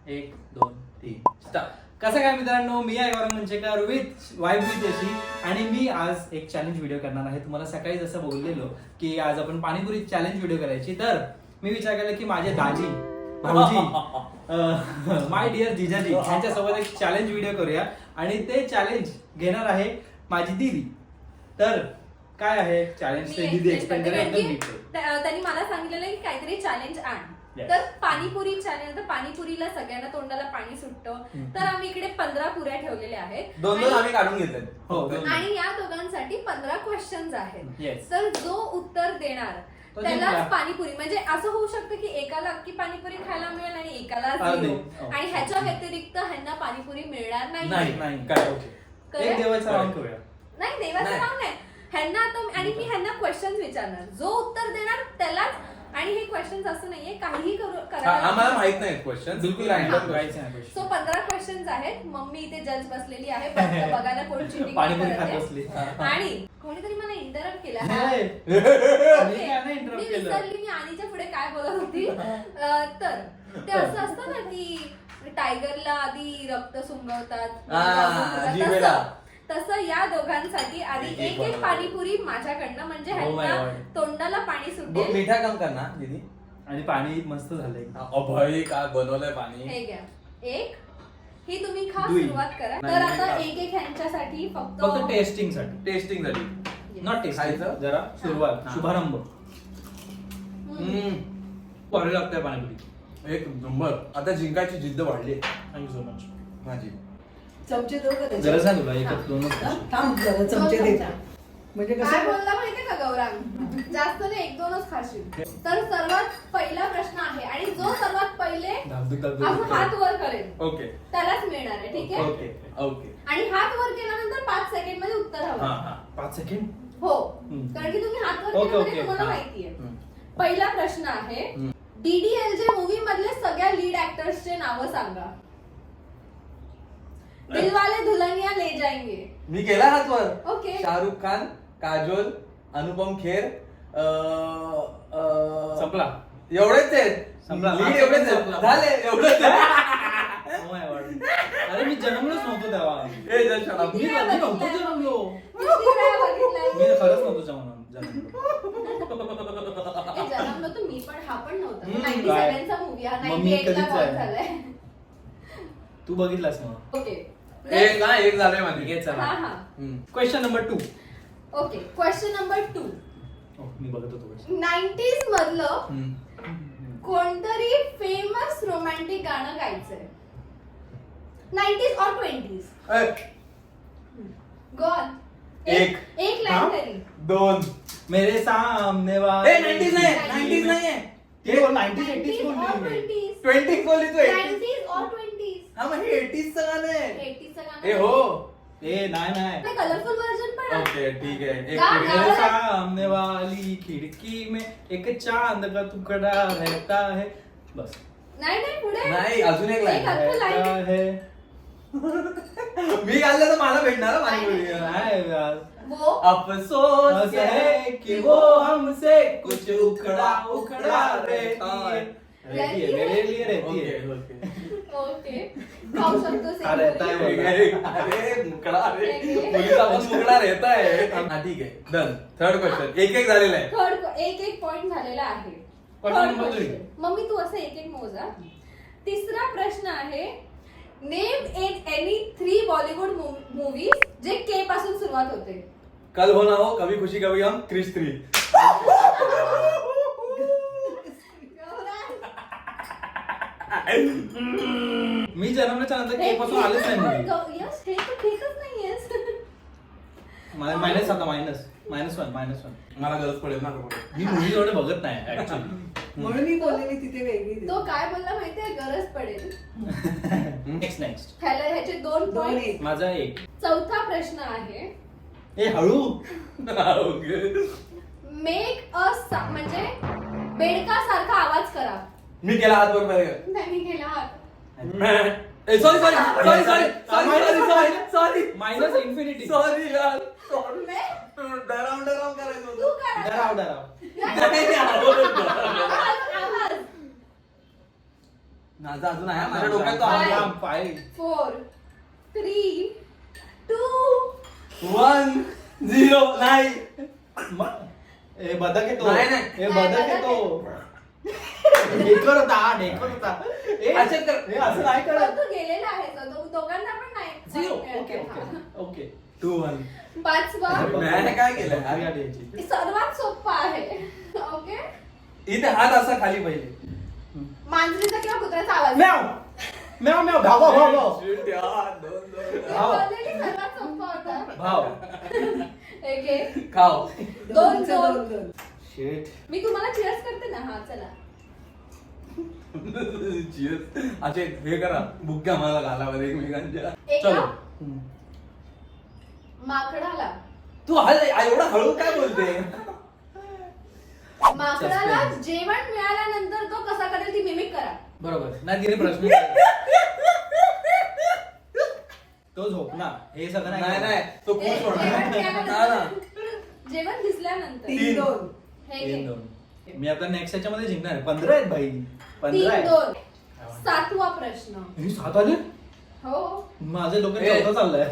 1 2 3 start. कसं काय मित्रांनो, मी आहे गौरव Manchekar with vibe with Yeshi आणि मी आज एक चॅलेंज व्हिडिओ करणार आहे. तुम्हाला सकाळी जसं बोललेलो की आज आपण पाणीपुरी चॅलेंज व्हिडिओ करायची, तर मी विचार केला की माझे दाजी भाऊजी माय डिअर जिजाजी यांच्यासोबत एक चॅलेंज व्हिडिओ करूया आणि ते चॅलेंज घेणार आहे माझी दीदी. तर काय आहे चॅलेंज ते दीदी एक्सप्लेन करेल एकदम नीट. त्यांनी मला सांगितलेलं की काहीतरी चॅलेंज आण. Yes. तर पाणीपुरी चॅलेंज. तर पाणीपुरीला सगळ्यांना तोंडाला पाणी सुटतं. तर आम्ही इकडे 15 पुऱ्या ठेवलेल्या आहेत. दोन आम्ही काढून घेतले. हो. आणि या दोघांसाठी 15 क्वेश्चन्स आहेत. Yes. तर जो उत्तर देणार तो त्यालाच जिंकला. पाणीपुरी. म्हणजे असं होऊ शकतं की एकाला अख्खी पाणीपुरी खायला मिळेल आणि एकाला अर्धी. zero. हो. आणि ह्याच्या व्यतिरिक्त ह्यांना पाणीपुरी मिळणार नाही नाही. नाही काय एक देवाचा राऊंड करूया. नाही देवाचं नाही. नाव नाही. ह्यांना आता आणि मी ह्यांना क्वेश्चन्स विचारणार. जो उत्तर देणार त्यालाच. आणि हे क्वेश्चन्स असं नाहीये काहीही आम्हाला माहित नाही क्वेश्चन बिलकुल random random question. काहीच नाही question. सो 15 क्वेश्चन्स आहेत. मम्मी इथे जज बसलेली आहे. बघायला कोण cheating पाणीपुरी करत खात आहे. बसली. आणि कोणीतरी मला इंटरप्ट केला. हे. ओके. मी काय नाही मी interrupt केलं. विसरली मी आणीच्या पुढे काय बोलत होती. तर ते असं असतं ना की टायगरला आधी रक्त सुंगवतात. जिभेला. तसं या दोघांसाठी आधी एक एक एक पाणीपुरी माझ्याकडनं. म्हणजे Oh my ह्यांना God. तोंडाला पाणी सुटेल. मीठा कम करना दीदी. आणि पाणी मस्त झालंय. अभय काय बनवलंय पाणी. हे घ्या. एक ही तुम्ही खा. दुई. सुरुवात करा. नाही, तर नाही, आता नाही. एक एक ह्यांच्यासाठी फक्त फक्त टेस्टिंग साठी. टेस्टिंग झाली. Not testing. खायचं? जरा सुरुवात हा. शुभारंभ. हम्म. भारी लागतंय पाणीपुरी. एक नंबर. आता जिंकायची जिद्द वाढली थँक्यू सो मच. माझी. चमचे देऊ का त्याच्यात? गरज नाही तुला एकच दोनच हा? खाशील. थांब जरा दोन चमचे दे. चमचा. म्हणजे काय कसं बोलला माहितीये का गौरांग? जास्त नाही, एक दोनच खाशील. तर सर्वात पहिला प्रश्न आहे आणि जो सर्वात पहिले धाकधूक धाकधूक असं हात धाकधूक. वर करेल ओके त्यालाच मिळणार आहे. ठीक आहे. ओके. ओके. आणि हात वर केल्यानंतर 5 सेकंड मध्ये उत्तर हा हवं. हा 5 सेकंड. हो. हम्म. कारण की तुम्ही हात वर ओके, केल्यामध्ये ओके. तुम्हाला हा. माहितीये. हम्म. पहिला प्रश्न आहे हम्म. DDLJ मूवी मधले सगळ्या लीड ऍक्टर्सचे नावं सांगा. दिलवाले दुल्हनिया ले जाएंगे. मी केला हातवर. ओके. शाहरुख खान, काजोल, अनुपम खेर, संपला. एवढेच आहेत. संपला. लीड एवढेच आहेत. संपला. झाले एवढेच आहेत. Oh my God. अरे मी जन्मलोच नव्हतो तेव्हा. ए, just shut up. मी नव्हतो जन्मलो. किती वेळा बघितलाय? मी खरंच नव्हतो जन्मलो. ए, जन्मलो तर मी पण, हा पण नव्हता. हम्म, 97 चा मूवी हा. मग मी 98 ला कधीच कॉल आहे. झालाय. तू बघितलास मग. ओके. एक ना एक झालंय ठीक माझी. आहे, चला. हा हा. Question number 2. Okay. Question number 2. मी बघत होतो question. 90s मधलं हम्म. कोणतरी फेमस रोमॅन्टिक गाणं गायचंय. 90s और 20s. ए, गॉन. एक. एक हा? लाईन तरी. दोन. मेरे सामने वाले. ए 90s नाही 90s नाहीये. ते 90s 80s 90s or बोलली. 20s. 20s बोलली तू 80s. 90s or 20s. हा मग हे 80s चं गाणं आहे. 80s चं गाणं. ए हो. ए नाही. कलरफुल व्हर्जन पण आहे. ओके ठीक आहे. एक गा- पुढे. मेरे सामने वाली खिड़की में एक चांद का टुकड़ा रहता है. बस. नाही नाही पुढे. नाही अजून एक एक लाईन. अख्खं रहता line. है. मी घाललं तर मला भेटणार हा पाणीपुरी. नाही यार. वो अफसोस है कि वो हमसे कुछ उखड़ा रहती है. मेरे लिए रहती है. ओके. खाऊ शकतो हा, रहता है बोल. अरे मुकडा रे. मुलीचा पण मुकडा रहता है. हा ठीक आहे. डन. Third question. एक एक झालेला आहे. थर्ड एक पॉइंट झालेला आहे. Question Third number three. question. मग मी तू असं एक एक मोजा. तिसरा प्रश्न आहे नेम एनी 3 बॉलिवूड मूवीज जे के पासून सुरुवात होते. कल हो ना हो कभी खुशी कभी गम क्रिश 3. मी जन्मल्याच्या नंतर के पासून आलेच नाही movie. यस हे तू ठीकच नाहीयेस. मायनस आता मायनस -1 मला गरज पडेल ना. मी मूवी एवढे बघत नाही ऍक्च्युली. म्हणून मी बोललेली तिथे वेगळी दे. तो काय बोलला माहितीये गरज पडेल. नेक्स्ट ह्याचे 2 दोन पॉइंट. एक. माझा एक. चौथा प्रश्न आहे ए हळू. मेक अ म्हणजे बेडका सारखा आवाज करा. मी केला हात वर पहिले. त्यांनी केला हात. Sorry minus infinity. सॉरी यार. मैं? डरावून करायचं तू होतं. काय? डराव. आवाज. माझा अजून आहे माझ्या डोक्यात तो आवाज. 5 4 3 2 1 0 नाही. ए बदक येतो नाही, नाही. ए बदक येतो ढेकर होता ए अच्छा, तर- हे असं नाही पण करत तू गेलेला आहे दोघांना पण नाही 0 point ओके मिळाले. Okay okay 2-1. पाचवा मॅने काय केलं? भारी गाडी याची. सर्वात सोपा आहे ओके. इथे हात असा खाली पहिले. मांजरीचा किंवा कुत्र्याचा आवाज म्याव म्याव म्याव भाव भाव भाव भाव Shit, यार, 2-2. हे भाव. already सर्वात सोपा होता. भाव एक एक खाओ. दोन. दोन शेट मी तुम्हाला चिअर्स करते ना हा चला. Cheers. अच्छा हे करा बुक्या मला घालावर एकमेकांच्या. एका चलो माकडाला तू एवढा हळू काय बोलते? माकडाला Suspense. जेवण मिळाल्यानंतर तो कसा करेल ती मिमिक करा. बरोबर नाही तिने प्रश्न तो झोपना हे सगळं नाही नाही तो हे खुश जेवण होणार. ना, ना. मिळाल्यानंतर जेवण दिसल्यानंतर 3-2 हे घे. 3-2 मी आता नेक्स्ट ह्याच्यामध्ये जिंकणार आहे 15 आहेत भाई 15 आहेत 3-2 सातवा प्रश्न हे 7 आले हो माझे लोक ए. 14 चाललंय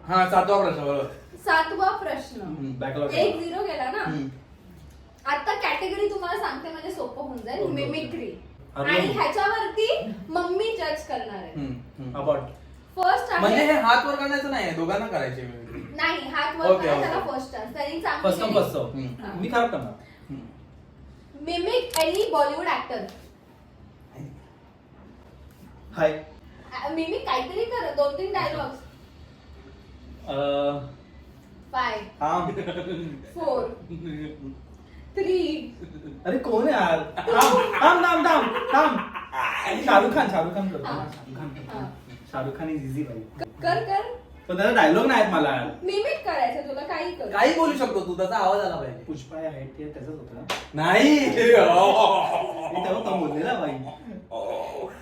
हा 7वा प्रश्न बरोबर. सातवा प्रश्न बॅकलॉग 1-0 गेला ना. हम्म. आता कॅटेगरी तुम्हाला सांगते म्हणजे सोपं होऊन जाईल हो, हो. मिमिक्री अरे. आणि ह्याच्यावरती मम्मी जज करणार आहे. हम्म, हम्म. अबाउट फर्स्ट म्हणजे आहे हे हात वर करण्याचं नाही दोघांना करायचे mimicry. नाही हात वर Okay, करा okay. त्याला फर्स्ट चान्स त्यांनी फर्स्ट कम फर्स्ट हम्म. मी खराब करणार मिमिक एनी बॉलिवूड ऍक्टर. हाय मिमिक काहीतरी कर 2-3 डायलॉग्स. 5 थांब 4 3 अरे कोण आहे यार थांब थांब थांब थांब थांब शाहरुख खान करतो हा. हा. शाहरुख खान इज इझी भाई कर पण त्याचा डायलॉग नाही आहेत मला यार मिमिक करायचं तुला काही कर. काही बोलू शकतो तू त्याचा आवाज आला पाहिजे. पुष्पा आहे ते त्याचाच होता नाही मी तेव्हा तो बोललेला भाई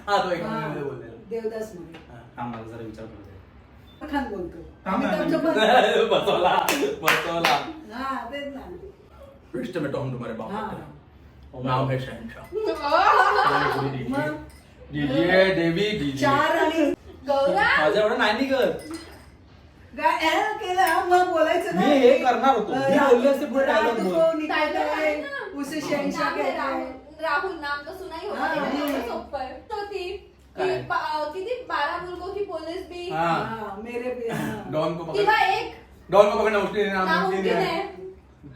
हा तो एक मध्ये बोललेला. देवदास मध्ये हा मला जरा विचार करू दे. खान बोलतो थांब ना, अमिताभ बच्चन. बसवला हा तेच ना रिश्ते में तो हम तुम्हारे बाप हा. होते हैं. नाम है शहनशाह. मग डीजे देवी डीजे 4 आणि गौरव माझं एवढं नाही निघत काय केलं मग बोलायचं ना मी हे करणार होतो. मी बोलले असते पुढे रात dialogue बोल. को निकलता Dialogue है, आहे ना. उसे शहनशाह नाम है कहते हैं. राहुल नाम तो सुना ही होगा. हाँ, लेकिन हाँ. सोपं आहे. तो ती काय? किती 12 मुलगों की पुलिस भी हाँ. हाँ, मेरे भी हाँ. डॉन को पकड़ किंवा एक डॉन को पकडणं मुश्किल आहे, नामुमकिन नामुमकिन आहे. आहे.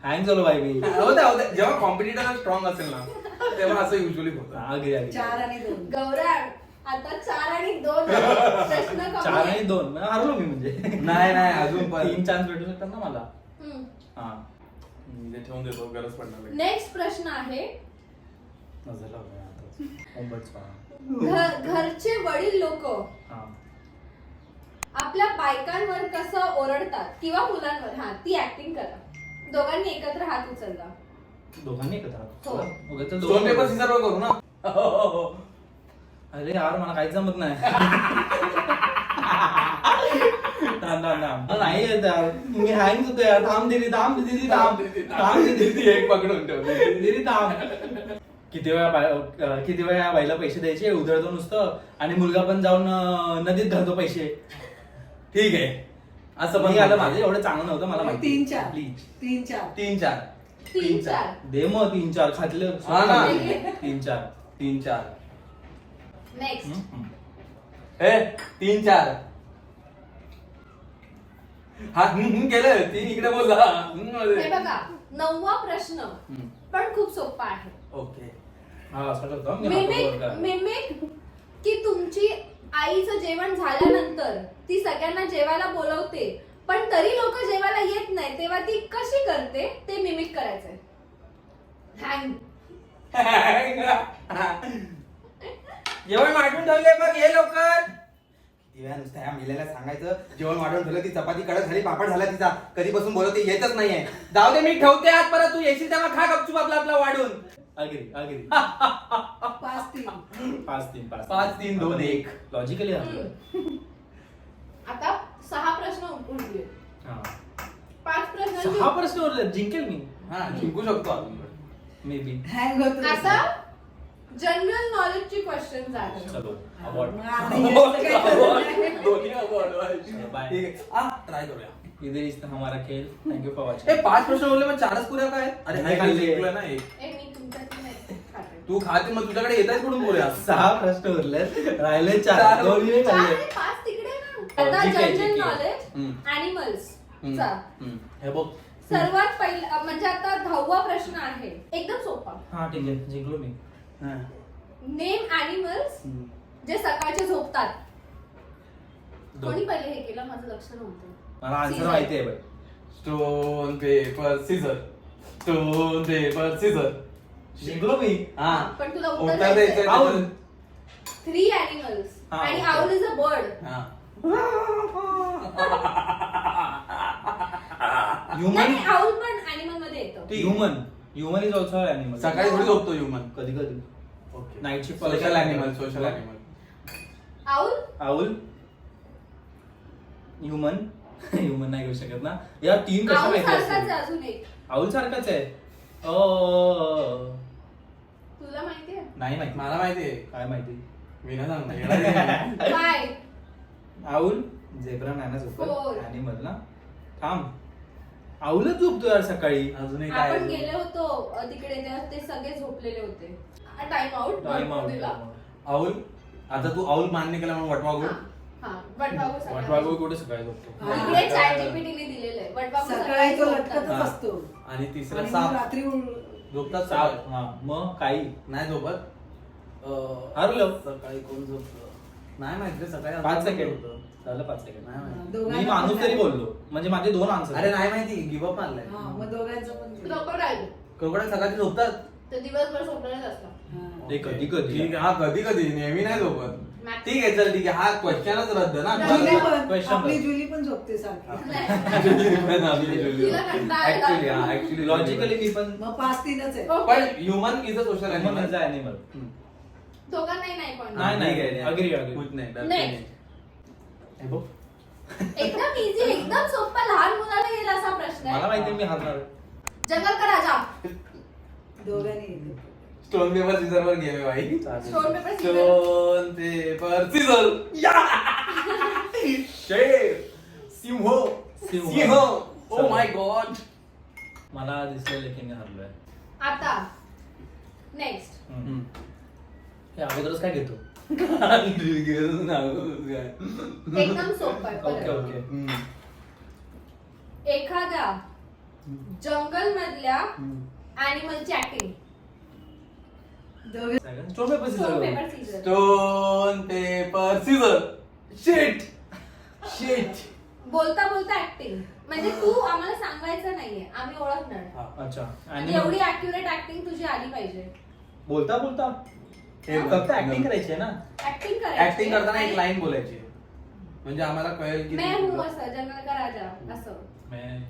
हँग झालो भाई मी होतं जेव्हा कॉम्पिटिटर स्ट्रॉंग असेल ना तेव्हा असं युजली होतं. आगे आगे 4 आणि 2 गौरव आता 4 आणि 2 प्रश्न कमी 4 आहे. आणि 2 हरलो मी म्हणजे नाही अजून पण 3 चान्स भेटू शकतात ना मला हम्म. हा ते ठेवून देतो गरज पडणार नाही. नेक्स्ट प्रश्न आहे नजर लावूया आता. ओंबट स्वाहा. घरचे वडील लोक हा आपल्या बायकांवर कसं ओरडतात किंवा मुलांवर हा ती ऍक्टिंग करा. दोघांनी एकत्र हात उचलला. दोघांनी एकत्र हो. उगाच तर दोन पेपर दोघं- सिजर करू ना. अरे यार मला काहीच जमत नाही थांब थांब थांब नाही येत यार मी हँग होतो यार थांब दिदी थांब दीदी एक पकडून ठेवली. दिदी थांब किती वेळा या बाईला पैसे द्यायचे उधळतो नुसतं आणि मुलगा पण जाऊन नदीत घालतो पैसे ठीक आहे असं पण पण आलं माझं एवढं चांगलं नव्हतं मला माहिती 3-4 प्लीज 3-4 3-4 3-4 दे मग 3-4 खातलं हा ना. 3-4 3-4 नेक्स्ट ए 3-4 हा केलं 3 इकडे बोलला. हे बघा 9वा प्रश्न पण खूप सोपा आहे. ओके हा असं करतो मी हात वर कर. मिमिक की तुमची आईचं जेवण झाल्यानंतर ती सगळ्यांना जेवायला बोलवते पण तरी लोक जेवायला येत नाही तेव्हा ती कशी करते ते मिमिक करायचंय. हँग जेवण वाटून ठेवले बघ ये लवकर. किती वेळा नुसतं ह्या मिलेला सांगायचं जेवण वाढवून ठेवलं ती चपाती कडक झाली पापड झाला तिचा कधीपासून बोलवते येतच नाहीये. जाऊ दे मी ठेवते आज परत तू येशील तेव्हा खा गपचूप आपला वाढून. अग्री 5-3 5-3-2-1 लॉजिकली आता 6 प्रश्न उरले. 5 प्रश्न 6 प्रश्न उरले जिंकेल मी हा जिंकू शकतो अजून. मे बी हँग होतो आता जनरल नॉलेजची क्वेश्चन आहे. चलो अवॉर्ड मग आता याचं काय करणार? दोन्ही award. बाय. ठीक आहे. ट्राय करूया. इधर इस हमारा खेल. थँक्यू फॉर हे वॉचिंग. 5 प्रश्न बोलले मग 4च पुऱ्या काय? अरे नाही हे खाल्ले. जिंकलं ना एक. ए, मी तुमच्याकडे नाही खाते. तू खाते मग तुझ्याकडे येतात कुठून बोलूया 6 प्रश्न उरले राहिले 4 चार. 2 मी चार खाल्ले. आणि 5 तिकडे ना. आता ठीक आहे, जनरल ठीक आहे. नॉलेज ॲनिमल्स चा हे बघ सर्वात पहिला म्हणजे आता 10वा प्रश्न आहे एकदम सोपा. हा ठीक आहे जिंकलो मी. नेम ॲनिमल्स जे सकाळचे झोपतात. कोणी पहिले हे केलं माझं लक्ष नव्हतं. मला आन्सर Caesar. माहिती आहे बाई. Stone paper scissor stone paper Caesar जिंकलो मी. हा पण तुला उत्तर उत्तर द्यायचं द्यायचं. Owl. 3 ॲनिमल्स हा, आणि okay. Owl is a bird. हा ह्युमन नाही आउल पण ॲनिमल मध्ये येतं. Human is also animal. सकाळी थोडी झोपतो ह्युमन कधी कधी okay night shift social animal social animal owl owl human human नाही घेऊ शकत ना. या 3 कशा आउल माहिती सारखाच असतील? आहे अजून एक. आउल सारखाच आहे. तुला माहितीये नाही माहिती. मला माहिती आहे काय माहिती. मी ना सांगतो काय? आउल झेब्रा नाही ना Four. झोपत ॲनिमल ना. थांब आउलच झोपतो यार सकाळी. अजून एक काय आपण गेले होतो तिकडे तेव्हा ते सगळे झोपलेले होते. Time out. Time out. Owl आता तू आऊल मान्य केला म्हणून वटवागुळ वाटवागो कुठे सकाळी झोपतो. हा. इकडे ChatGPT ने दिलेलं आहे. वटवाघूळ सकाळी तो झोपतात. लटकतच हा. असतो आणि तिसरा आणि मग साप रात्री झोपतात साप. सकाळी. हा मग काही नाही झोपत हरलो. सकाळी कोण झोपतं नाही माहिती रे, सकाळी 5 कोण सेकंड झोपतं? झालं 5 सेकंड. नाही माहिती. दोघांना मी पण माणूस तरी नाही. बोललो म्हणजे माझे 2 आन्सर. अरे नाही माहिती गिव्ह अप मारलाय हा, मग दोघांचं पण ते. क्रोकोडाईल कोकणात सकाळी झोपतात ते दिवसभर झोपलेलेच असतात. हा. ते कधी-कधी. ठीक आहे हा कधी कधी नेहमी नाही झोपत Max. ठीक आहे चल ठीक आहे हा क्वेश्चनच रद्द ना जुली पण Question आपली बघ. जुली पण झोपते सारखी तिला कंटाळा आला. ऍक्च्युली लॉजिकली मी पण मग 5-3च आहे Okay. पण human is a social human animal. दोघांनाही नाही पण नाही. agree. कुछ नाही डरते Next. नाही. हे बघ. एकदम इझी एकदम सोपा लहान मुलाला येईल असा प्रश्न मला आहे. माहिती मी हरणार. जंगल का राजा. दोघांनी येते. स्टोन पेपर सीझर वर गेले भाई stone paper scissor. Stone paper scissor शेर सिंह सिंह ओ माय गॉड मला दिसलेलं की मी हरलोय. आता नेक्स्ट हे अगोदरच काय घेतो. एकदम सोपं आहे ओके परत. ओके. एखाद्या जंगल मधल्या ॲनिमलची ऍक्टिंग. दोघे- stone paper stone scissor. Paper scissor. Stone paper scissor shit shit बोलता बोलता ऍक्टिंग म्हणजे तू आम्हाला सांगायचं नाहीये आम्ही ओळखणार. अच्छा. म्हणजे एवढी ऍक्युरेट ऍक्टिंग तुझी आली पाहिजे. बोलता बोलता हे फक्त ऍक्टिंग करायची आहे ना. ऍक्टिंग करायची. ऍक्टिंग करताना एक लाईन बोलायची म्हणजे आम्हाला कळेल की मैं हूँ असं जंगल का राजा असं. मैं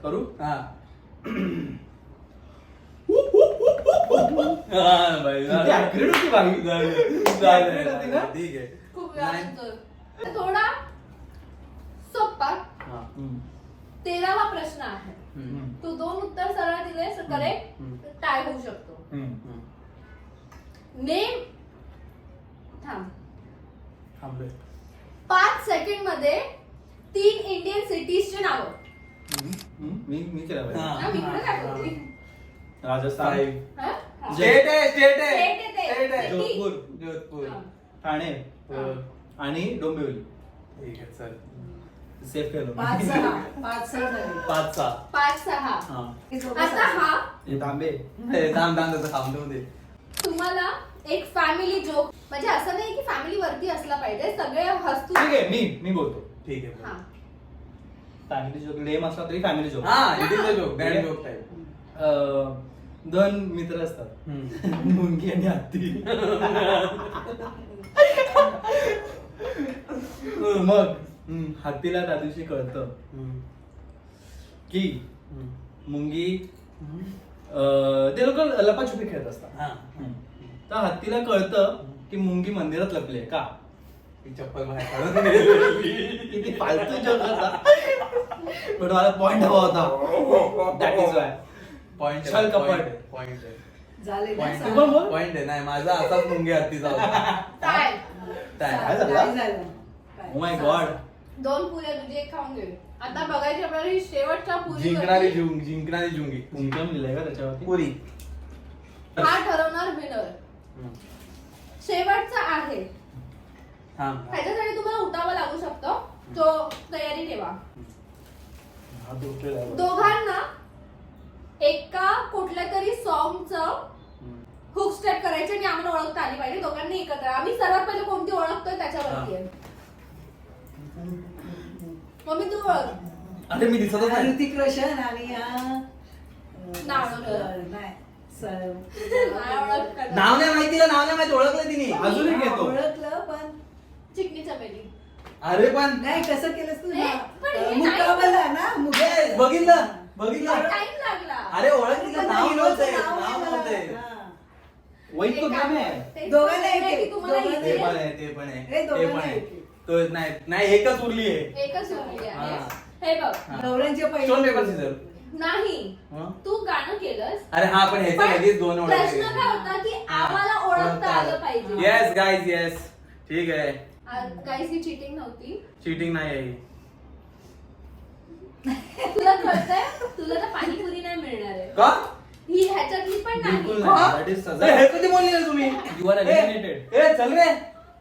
करू. हा हा, बाई, किती accurate होती बाई. accurate होती ना? ठीक आहे खूप नाही. वेळा थोडा सोपा. हा. 13वा प्रश्न आहे. हम्म. तू 2 उत्तर सरळ दिले करेक्ट हम्म. टाय होऊ शकतो. हम्म. नेम थांब थांबलोय 5 सेकंड मध्ये 3 इंडियन सिटीजची नावं. मी केलं पाहिजे. हा. ना, मी कुठे काय बोलली? राजस्थान. Five. हा? हा. स्टेट आहे स्टेट आहे State आहे ते. State आहे. City. जोधपूर, जोधपूर हा. ठाणे हा. आणि डोंबिवली. ठीक आहे चल सेफ केलं. 5-6 झाले. 5-6. 5-6. हा हे दोघं आता सारखे. हा हे तांबे. हे थांब थांब त्याचं थांबतो दे तुम्हाला एक फॅमिली जोक म्हणजे असं नाही की फॅमिली वरती असला पाहिजे सगळे हसू. ठीक आहे मी बोलतो. ठीक आहे हा. फॅमिली जोक लेम असला तरी फॅमिली जोक. हा it is a joke that joke type 2 मित्र असतात. मुंगी आणि हत्ती. मग हत्तीला त्या दिवशी कळतं की मुंगी ते लोक लपाछुपी खेळत असतात. हा तर हत्तीला कळतं की मुंगी मंदिरात लपली आहे का. ती चप्पल बाहेर काढून नेली. किती फालतू जोक होता. पण मला पॉइंट हवा होता. That is why. पॉइंट छल कपट. पॉइंट आहे झाले ना Point. तू पण बोल. पॉइंट आहे नाही माझा असाच मुंगे हत्तीचा होता. काय काय? काय झालं? काय झालं काय? ओ माय गॉड. 2 पुऱ्या तुझी एक खाऊन घे. आता बघायची आपल्याला ही शेवटच्या जिंकणारी पुरी जिंकणारी जुंगी मुंगम लिहिलंय का त्याच्यावरती? पुरी. हा ठरवणार विनर. शेवटचा आहे. हा ह्याच्यासाठी तुम्हाला उठावं लागू शकतं. तो तयारी ठेवा. हा तुटलेला आहे बघ. दोघांना एका कुठल्या तरी सॉन्गचं हुक स्टेप करायचे आणि आम्हाला ओळखता आली पाहिजे. दोघांनी एकत्र. आम्ही सर्वात पहिले कोणती ओळखतोय त्याच्यावरती आहे. मम्मी तू ओळख. अरे मी दिसतच नाही. ऋतिक रोशन आणि नाव नको. नाही नाही ओळखत. नाव नाही माहिती नाव नाही माहिती ओळखलं तिने. अजून एक येतो. ओळखलं पण चिकनी चमेली. अरे पण नाही कसं केलंस तू ए, पण हे मुकाबला ना ए, बघितलं बघितलं. टाइम लागला. अरे ओळख तिचं नाव बोलतंय नाव नाव नाही बोलतंय. मला. हा. वैद तो नाम आहे. ते दोघांना सांगितलंय एक की एक, तुम्हाला दोघांना ते इथे पण आहे ते पण आहे हे ते दोघांना पण आहे. एक. तो नाही नाही एकच उरली आहे. एकच उरली आहे. हा. हे बघ. गौरांचे पहिले स्टोन पेपर सीझर. नाही हं? तू गाणं केलंस. अरे हा पण ह्याचं पण लगेच 2 ओळख प्रश्न काय होता की आम्हाला ओळखता आलं पाहिजे. येस गाईज येस ठीक आहे. गाईस ही चिटिंग नव्हती. चिटिंग नाही आहे. तुला कळतंय तुला तर पाणीपुरी नाही मिळणार आहे. का ही ह्याच्यातली पण बिलकुल नाही. नाही. हा? That is ए, सजा. हे कधी बोलले तुम्ही You are eliminated. ए चल रे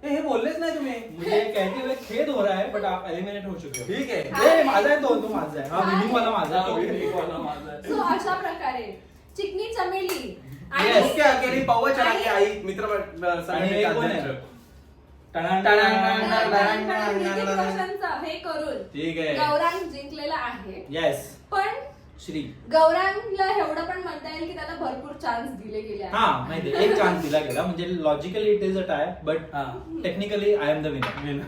ए, हे बोललेच नाही तुम्ही. मुझे कहते हुए खेद हो रहा है बट आप एलिमिनेट हो चुके हो. ठीक आहे. हा. ए, माझा आहे तो माझा आहे. हा विनिंग वाला माझा आहे. winning वाला माझा आहे. सो अशा प्रकारे चिकनी चमेली Yes. ओके अकेली पव्वा चला की आई मित्र आणि संघटनेचे एक कोण आहे? अध्यक्ष. टणान, टणान, टणान, टणान, टणान. ऋतिक रोशनचं हे करून ठीक आहे. गौरांग जिंकलेला आहे. Yes. पण श्री. गौरांगला एवढं पण म्हणता येईल की त्याला भरपूर चान्स दिले गेले आहेत. हा माहिती आहे. एक चान्स दिला गेला म्हणजे logically it is a tie but हा. Technically I am the winner.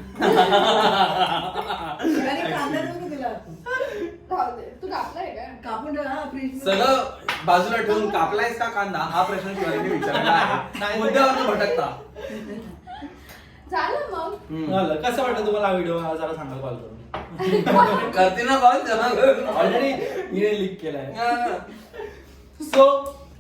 आणि कांदा नको दिला राहू दे. तू कापलाय का? कापून ठेव, हा फ्रीज सगळं बाजूला ठेवून कापलायस का कांदा हा प्रश्न शिवाजीने विचारला आहे. नाही. मुद्द्यावर भटकता. झालं मग. झालं. कसं वाटलं तुम्हाला हा व्हिडिओ जरा सांगाल कॉल करून. करते ना कॉल ऑलरेडी हिने लिक केलाय. So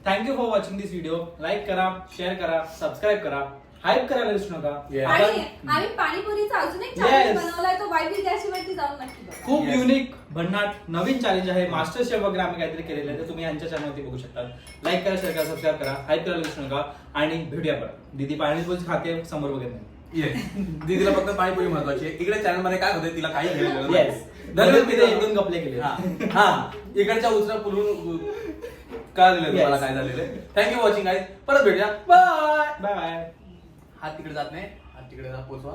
thank you for watching this video. Like करा, शेअर करा, सबस्क्राईब करा, हाईप करायला विसरू नका. Yeah. आणि आपण आम्ही पाणीपुरीचा अजून एक Yes. चॅलेंज बनवलाय तो वाईट त्याशिवाय जाऊन नक्की बघा. खूप Yes. युनिक भन्नाट नवीन चॅलेंज आहे. मास्टर शेफ वगैरे आम्ही काहीतरी केलेलं आहे ते तुम्ही यांच्या चॅनलवरती बघू शकता. लाईक करा, शेअर करा, सबस्क्राईब करा, हाईप करायला विसरू नका आणि भेटूया परत. दीदी पाणीपुरी खाते समोर वगैरे नाही. दीदीला फक्त पाणीपुरी महत्वाची आहे. इकडे चॅनल मध्ये काय होते तिला काही घेणं येस. दरवेळेस मी ते 1-2 कपले केले. हा इकडच्या उचला पुरून काय झालं तुम्हाला Yes. काय झालेलं थँक्यू वॉचिंग गाईज. परत भेटूया बाय. Bye bye. हात तिकडे जात नाही हात तिकडे जा पोचवा.